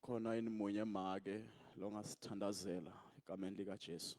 Ukhona yini munye make longasithandazela egameni likaJesu?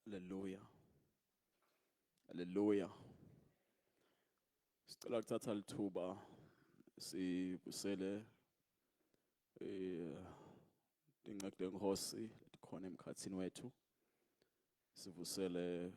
Hallelujah. Hallelujah. Sicela ukuthatha lithuba sibusele ingceke lenkosi likhona emkhathini wethu. Sivusele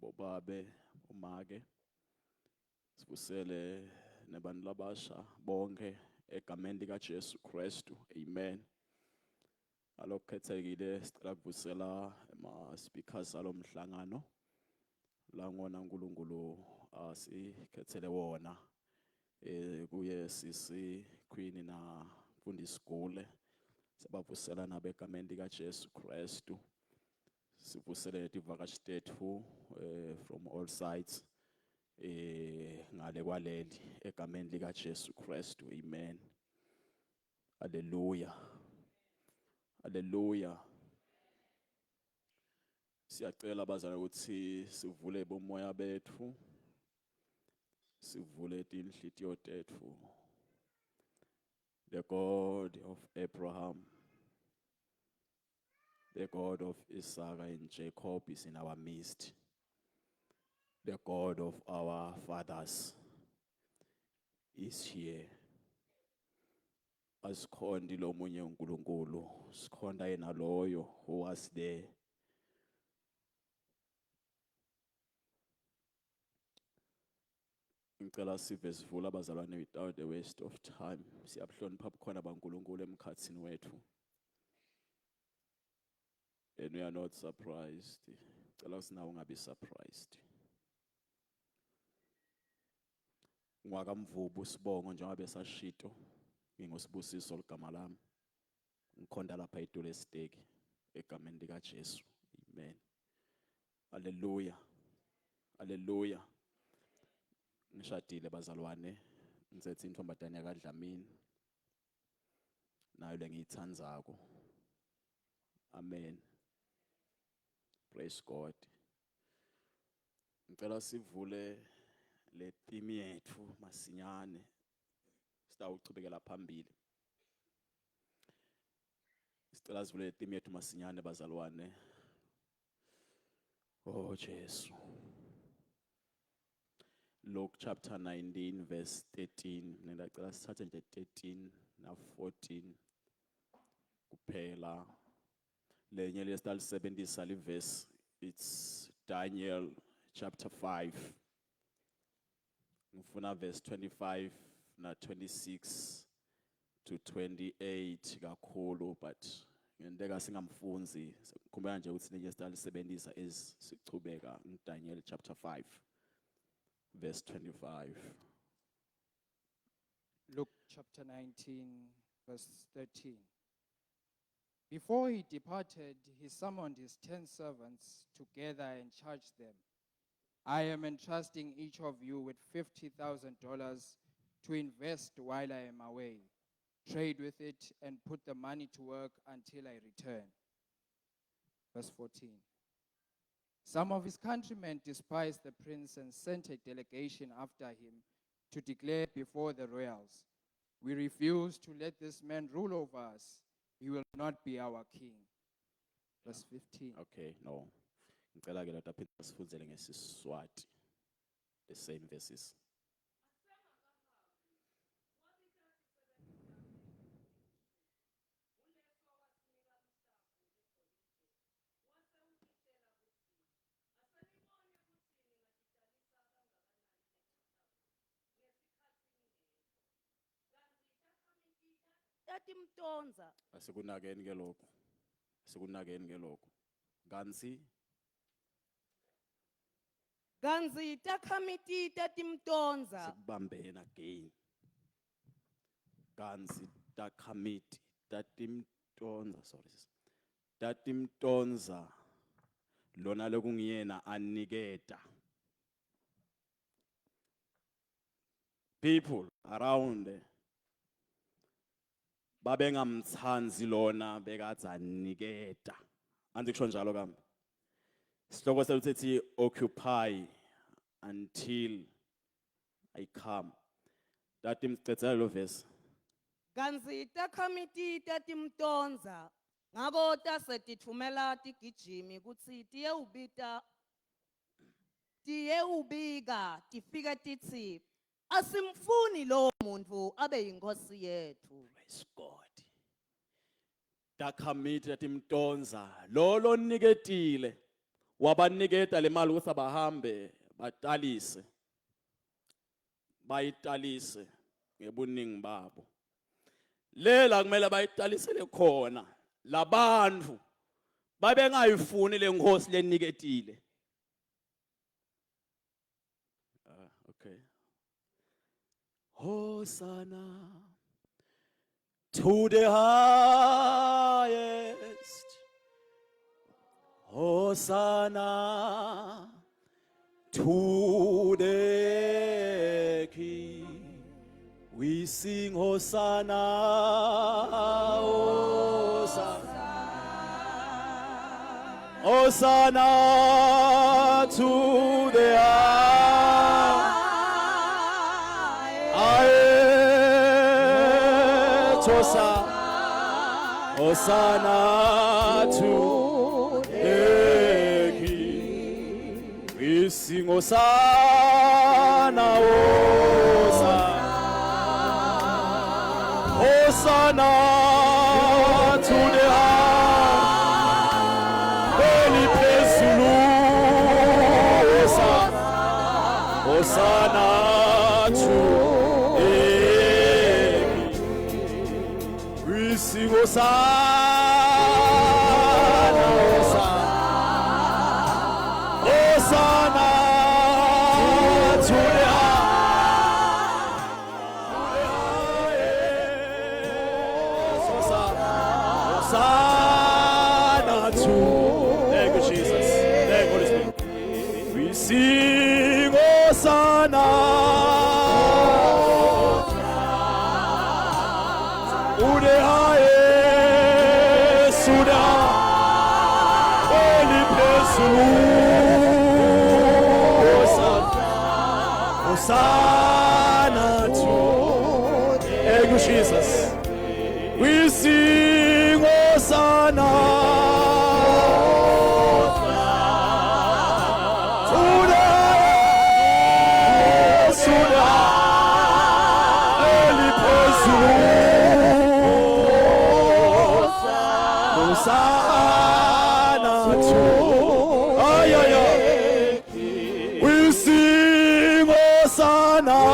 bobabe, umake. Sivusele nabantu labasha bonke egameni likaJesu Kristu. Amen. Alokukhethekile sicela ukuvusela ama-speakers alomhlangano la ngona uNkulunkulu asikhethele wona kuye sisi Queen na Mfundisi Gule sabavusela nabe egameni likaJesu Kristu. Sivusele ivakashi tethu from all sides ngale kwaleli egameni likaJesu Kristu. Amen. Hallelujah. Hallelujah. Siyacela abazali ukuthi sivule bomoya bethu. Sivule inhliziyo tethu. The God of Abraham, the God of Isaac and Jacob is in our midst. The God of our fathers is here. Asikhonda lo munye uNkulunkulu, sikhonda yena loyo who was there. Ngicela sive sivula abazalwane without a waste of time. Siyabuhlonipha bukhona baNkulunkulu emkhathini wethu. And we are not surprised. Ngicela sinawo ungabi surprised. Ngwakamvubu sibongo njengoba sashito ngingosibusiso ligama lami. Ngikhonda lapha eTole Stake egameni likaJesu. Amen. Hallelujah. Hallelujah. Ngishadile bazalwane, ngizethe intombazane kaDlamini nayo lengiyithandzako. Amen. Praise God. Ngicela sivule le theme yethu masinyane sitawuchubekela phambili. Sicela sivule le theme yethu masinyane bazalwane. Oh Jesu. Luke chapter 19 verse 13. Ngicela sithathe nje 13 na 14 kuphela. Lenye lesitalisebenzisa li verse, it's Daniel chapter 5. ngifuna verse 25 na 26 to 28 kakhulu, but ngenteka singamfunzi kumele nje ukuthi sinike style sebenzisa sichubeka Daniel chapter 5 verse 25. Luke chapter 19, verse 13. Before he departed, he summoned his 10 servants together and charged them, I am entrusting each of you with $50,000 to invest while I am away. Trade with it and put the money to work until I return. Verse 14. Some of his countrymen despised the prince and sent a delegation after him to declare before the royals, we refuse to let this man rule over us. He will not be our king. Verse 15. Okay, no. Ngicela ke lapha phela sifundzele ngeSiswati. The same verses. Tatimtonza Asikunakeni ke lokho. Asikunakeni ke lokho. Kansi ganzi takhamiti tatimtonza sikubambena again. Kansi takhamiti tatimtonza, sorry sis. Tatimtonza lona lokungiyena aniketa. People around babengamthanzi lona bekade aniketa. Andikusho njalo kambe. Sihloko seluthi occupy until I come. Dathi mcedzela lo verse. ganzi takhamiti tatimtonza ngako tasetithumela tigijimi kutsi tiye ubika tifika titsi asimfuni lo muntu abe yinkosi yethu. Praise God. Takhamiti tatimtonza lo niketile wabaniketa le mali ukuthi abahambe batalise. Bayitalise ngebuningi babo. Lela kumele bayitalisele khona. Labantu babengayifuni le nkosi leniketile. Okay. Hosanna to the highest. Hosanna to the King. We sing Hosanna, Hosanna, Hosanna to the highest. Hosanna to the King. We sing Hosanna, Hosanna. Hosanna to the high, holy place to Hosanna, Hosanna to the King. We sing Hosanna, Hosanna, Hosanna to the high. Hosanna to, thank you Jesus, thank you Holy Spirit. We sing Hosanna, to the highest, to the holy place, Hosanna, Hosanna to, thank you Jesus. We sing Hosanna to the early place. Hosanna to, we sing Hosanna.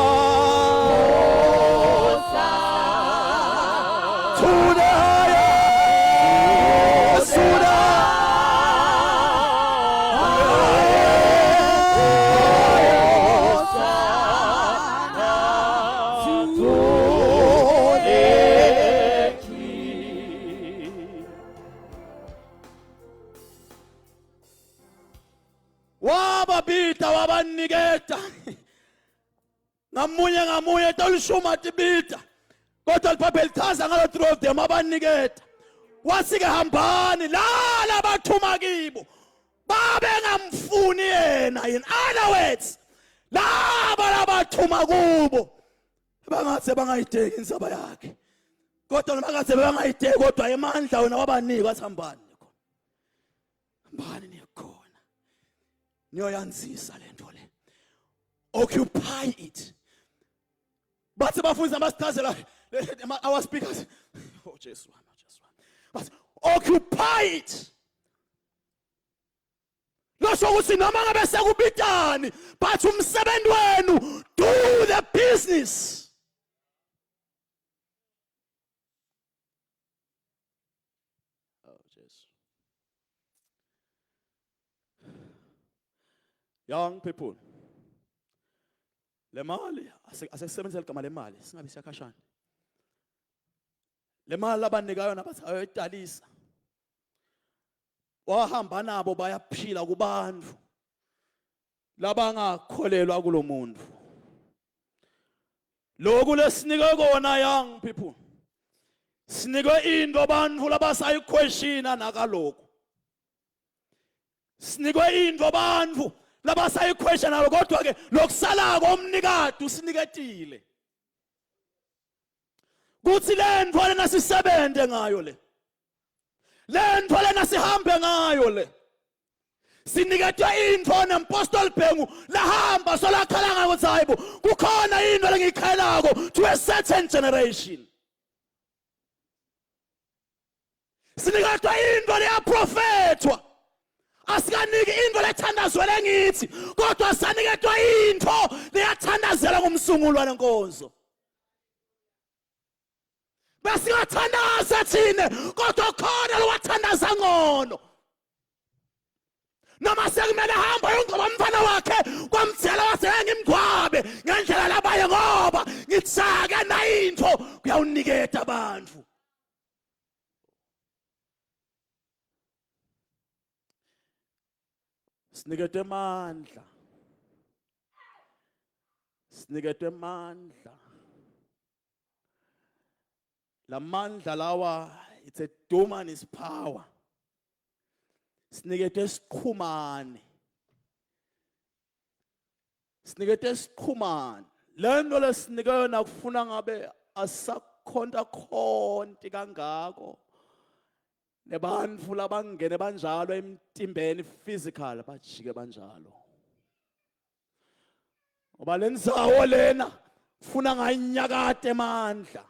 ngamunye tolishuma tibita kodwa liphaphe lichaza ngalo 3 of them abaniketa wasike hambani la bathuma kibo babe ngamfuni yena in other words laba bathuma kubo bangathi bangayideki insaba yakhe kodwa noma ngathi bangayideki kodwa emandla wena wabanika wathi hambani khona hambani nikhona niyoyanzisa lento le occupy it bathi bafundisa abasichazela our speakers oh Jesus but occupy it lasho ukuthi noma ngabe sekubitani but umsebenzi wenu do the business oh Jesus young people le mali asesebenzela igama le mali singabe siyakhashana le mali abanikayo nabathi ayoyitalisa wahamba nabo bayaphila kubantu labangakholelwa kulomuntu lokhu lesinike kona young people sinikwe into abantu labasayiquestiona nakaloko sinikwe into abantu labasayiquestiona kodwa ke lokusalako umnikati usiniketile kuthi lento lena sisebenze ngayo lento lena sihambe ngayo siniketwe into neMpostoli Bhengu lahamba solakhala ngayo ukuthi hayibo kukhona into lengikhalako to a certain generation siniketwe into leyaprofethwa asikaniki into lethandazwele ngithi kodwa saniketwa into leyathandazela kumsungulwa lenkonzo basingathandaza thina kodwa khona lowathandaza ngono noma sekumele hamba yongoba umfana wakhe kwamthela wathi ngimgwabe ngendlela labaye ngoba ngitsake na into kuyawuniketa abantu siniketwe amandla la mandla lawa it's a dunamis power siniketwe siqhumane lento lesinikwe na kufuna ngabe asakhonta khonti kangako nebantu labangene banjalo emtimbeni physical bajike banjalo ngoba lenzawo lena kufuna nganyakade emandla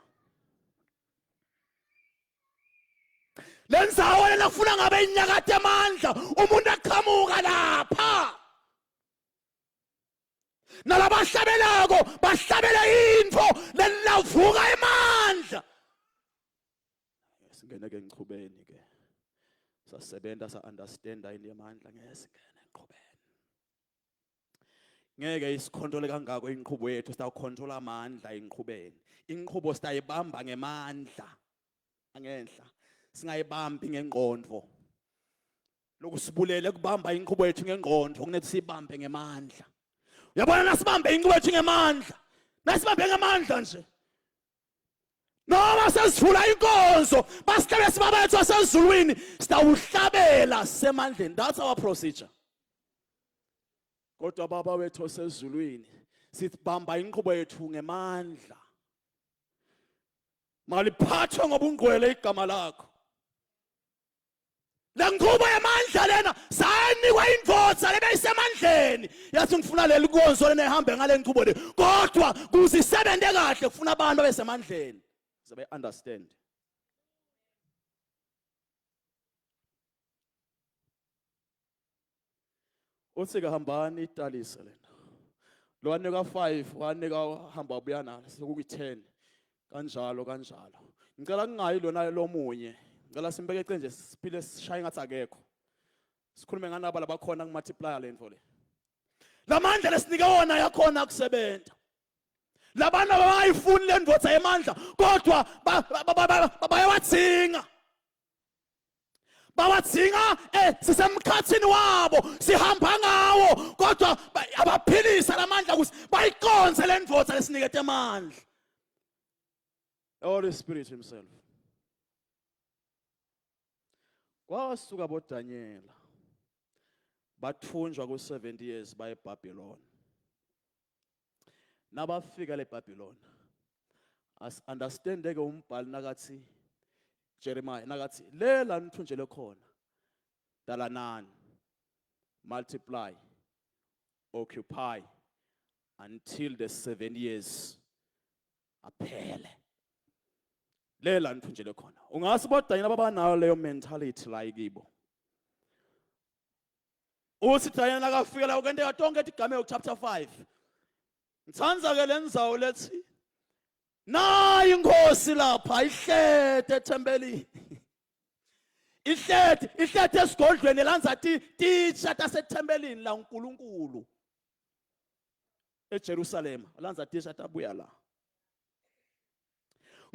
lenzawo lena kufuna ngabe inyakade emandla umuntu aqhamuka lapha nalabahlabelako bahlabela info lelavuka emandla singene ke ngichubeni ke sasebenza sa understand into emandla ngesingene ngiqhubeni ngeke isikhontrole kangako inqubo yethu sitawukhontrola amandla inqhubeni inqubo sitayibamba ngemandla angenhla singayibambi ngengqondo lokusibulele kubamba inqubo yethu ngengqondo kunethi sibambe ngemandla uyabona nasibambe inqubo yethu ngemandla nasibambe ngemandla nje noma sesivula inkonzo basihlabele sibabethu asezulwini sitawuhlabela semandleni that's our procedure kodwa baba wethu osezulwini sibamba inqubo yethu ngemandla maliphathwe ngobungcwele igama lakho la nqubo yamandla lena sanikwa indvodza lebeyisemandleni yathi ngifuna leli konzo lena ehambe ngale nqubo le kodwa kuzisebenze kahle kufuna abantu besemandleni they understand uthi kahambani italise lena lo wanika 5 wanika hamba ubuyana sekuyi 10 kanjalo ngicela kungayi lona lomunye ngicela simbeke ecenje siphile sishaye ngathi akekho sikhulume nganaba labakhona ku multiplier lento le lamandla lesinike wona yakhona kusebenza labana bayifuni lendvodza emandla kodwa bayawatsinga bawadzinga sisemkhathini wabo sihamba ngawo kodwa abaphilisa lamandla ukuthi bayiqonze le ndvodza lesinikete amandla. The Holy Spirit himself. Kwasuka boDaniela bathunjwa ku-70 years baye eBabylon. Nabafika leBabylon as understand ke umbhali nakathi Jeremiah nakathi lela nithunjele khona dalanani multiply occupy until the 7 years aphele. Lela nithunjele khona. Ungasibodanyela babanayo leyo mentality la yibo. Uthi Daniel akafika la ukenteka tonke eGameo chapter 5. Ngithanza ke lenzawo lethi nayi inkosi lapha ihlete ethempelini. Ihlete esigodlweni lanza titsha tasethempelini la uNkulunkulu. eJerusalem lanza titsha tabuya la.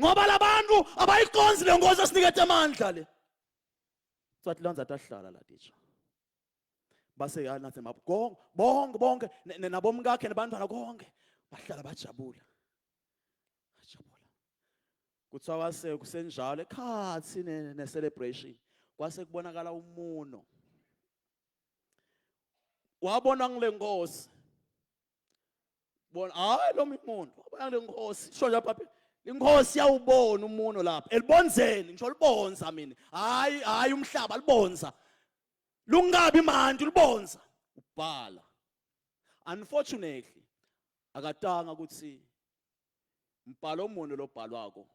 Ngoba labantu abayiqonzi le nkosi esinikete amandla le. Sathi lanza tahlala la titsha. Base yanathi bonke nabomkakhe nabantwana konke bahlala bajabula. Kuthiwa kwase kusenjalo ekhathi ne-celebration kwase kubonakala umuno. Wabona ngile nkosi. Bona hayi lo mumuntu wabona ngile nkosi sho nje papa inkosi yawubona umuno lapha elibonzeni ngisho libonza mina hayi umhlaba libonza lungabi manje libonza ubhala. Unfortunately akatanga ukuthi mbhalo omuno lo bhalwako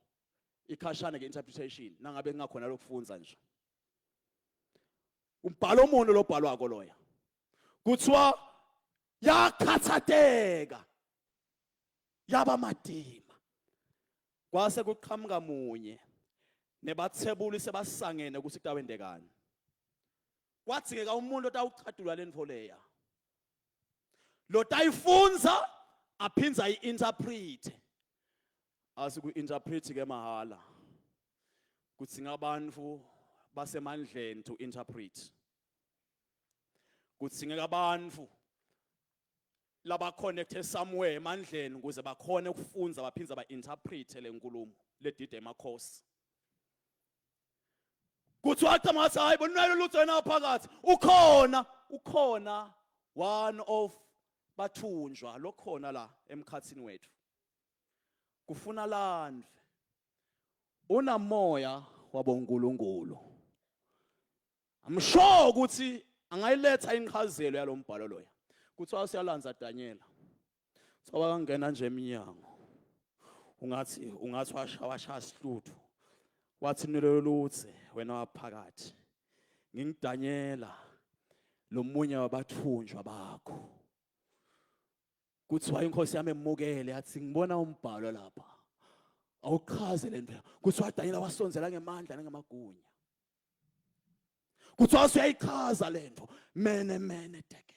ikhashana nge-interpretation nangabe kungakhona lokufunza nje. Umbhalo omuno lo bhalwako loya kuthiwa yakhathateka yaba madima kwase kuqhamuka munye nebathebuli sebasangene ukuthi kutawendekani. Kwathingeka umuntu otawuchadulwa lento leya lo tayifunza aphinza i-interpret asiku-interpret ke mahala kuthi ngabantu basemandleni to interpret. Kuthi ngabantu laba connected somewhere emandleni ukuze bakhone ukufunza baphinza ba-interpret le nkulumo ledide emakhosi. Kuthi waqhamuka hayi bonalo lutho yena phakathi ukhona one of bathunjwa lokhona la emkhathini wethu. Kufuna landwe unamoya wabonkulunkulu. I'm sure ukuthi angayiletha inchazelo yalombhalo loya. Kuthiwa siyalanza Daniela. Soba kangena nje eminyango. Ungathi washaya sihluthu. Wathi nilolutse wena waphakathi. Ngingidanyela lo munye wabathunjwa bakho. Kuthiwa inkosi yami emukele yathi ngibona umbhalo lapha. Awuchaze lento. Kuthiwa Daniela wasonzela ngemandla nangamagunya. Kuthiwa uyayichaza lento mene tekela.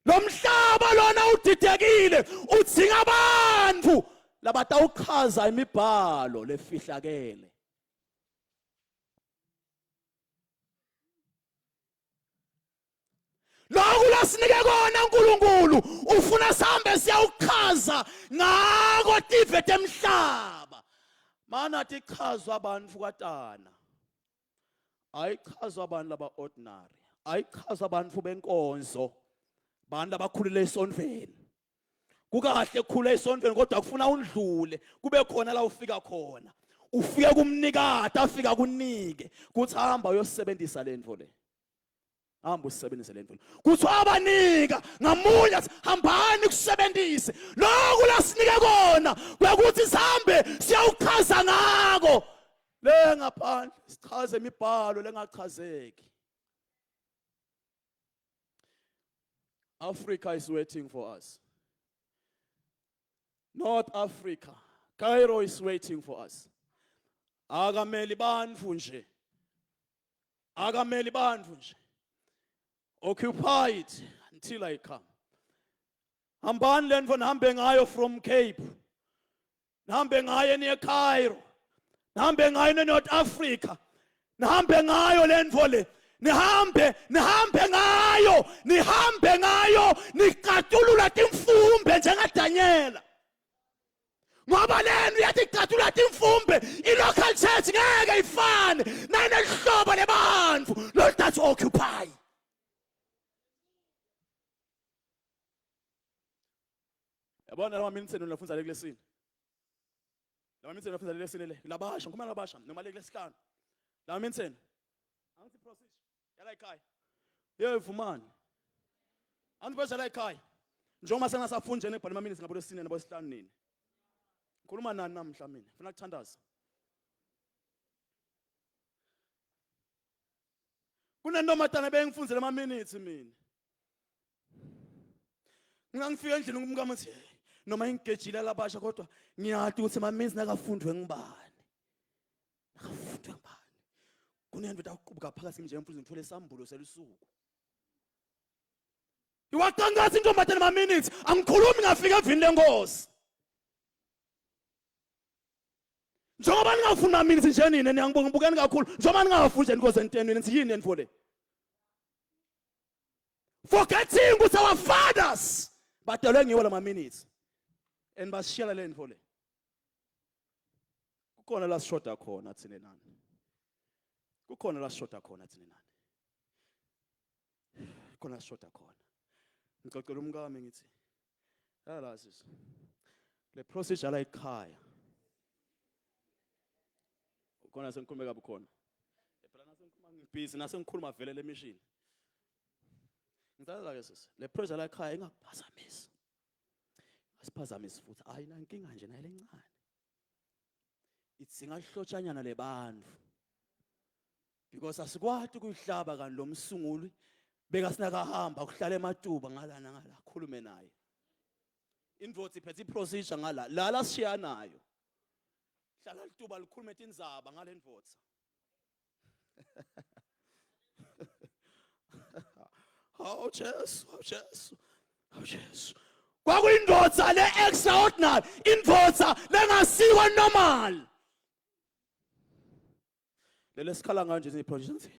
Lo mhlaba lona udidekile udzinga abantu labatawuchaza imibhalo lefihlakele. Lokhu lasinike kona uNkulunkulu ufuna sihambe siyawuchaza ngako tive temhlaba. Mana tichazwa abantu katana. Ayichazwa abantu laba ordinary. Ayichazwa abantu benkonzo. Abantu abakhulile esondweni. Kukahle ukukhula esondweni kodwa kufuna undlule kube khona la ufika khona. Ufike kumnikati afika kunike kuthi hamba uyosebenzisa lento le. Hamba usebenzise lento. Kuthi abanika ngamunye hambani kusebenzise. Lokhu lasinike kona kwekuthi sihambe siyawuchaza ngako. Le ngaphandle sichaze imibhalo lengachazeki. Africa is waiting for us. North Africa, Cairo is waiting for us. Akameli bantu nje. Akameli bantu nje. Occupy it until I come. Hambani lento nihambe ngayo from Cape. Nihambe ngayo near Cairo. Nihambe ngayo North Africa. Nihambe ngayo le ntfo le. Nihambe ngayo, niqatulula timfumbe njengaDaniela. Ngoba lena uyathi iqatulula timfumbe, i-local church ngeke ifane nanehlobo lebantfu loluthathu occupy. Yabona lama minutes nilafundza lekulesini. Lama minutes nilafundza lekulesini le. Labasha, ngoma labasha, noma lekulesihlanu. Lama minutes. Angithi procedure yala ekhaya. Yevumani. Angithi yala ekhaya. Njengoba sengasafunde nje nebhala ama minutes ngabo lesine nabo lesihlanu nini. Ngikhuluma nani namhla mina? Ngifuna ukuthandaza. Kunentombazane bengifundzele ama minutes mina. Ngangifika endlini ngumkami uthi noma ingigejile labasha kodwa ngiyathi ukuthi ama minutes nakafundwe ngibani. Nakafundwe ngibani. Kunento awuqubuka phakathi nje emfundweni ngithole isambulo selusuku. Iwaqangaza intombazane ama minutes angikhulumi ngafika evini lenkosi. Njengoba ningafuna ama minutes nje nini ngibukeni kakhulu njengoba ningafunda inkosi entweni nithi yini enifole. Forgetting with our fathers. Badalwe ngiwo lama minutes. And basishiyela le ntfo le. Kukhona la sishoda khona thina nani. Kukhona la sishoda khona thina nani. Kukhona la sishoda khona. Ngicocela umkami ngithi. La sisi. Le procedure la ekhaya. Kukhona sengikhuluma kabi khona. Phela nasengikhuluma ngibhizi nasengikhuluma vele le mission. Ngicela ke sisi, le procedure la ekhaya ingakuphazamisi. Asiphazamisi futhi ayina inkinga nje nayo lencane. Ithi ngahlotshanyana lebantfu. Because asikwati ukuyihlaba kanti lo msunguli beka sinakahamba ukuhlala eMatuba ngalana ngala khulume naye. Indvodza iphethe iprocedure ngala la sishiya nayo. Hlala lituba likhulume tindzaba ngale ndvodza. Oh Jesus. Kwakuyindvodza le extraordinary, indvodza lengasiwa normal. Lele sikhala nganje iproject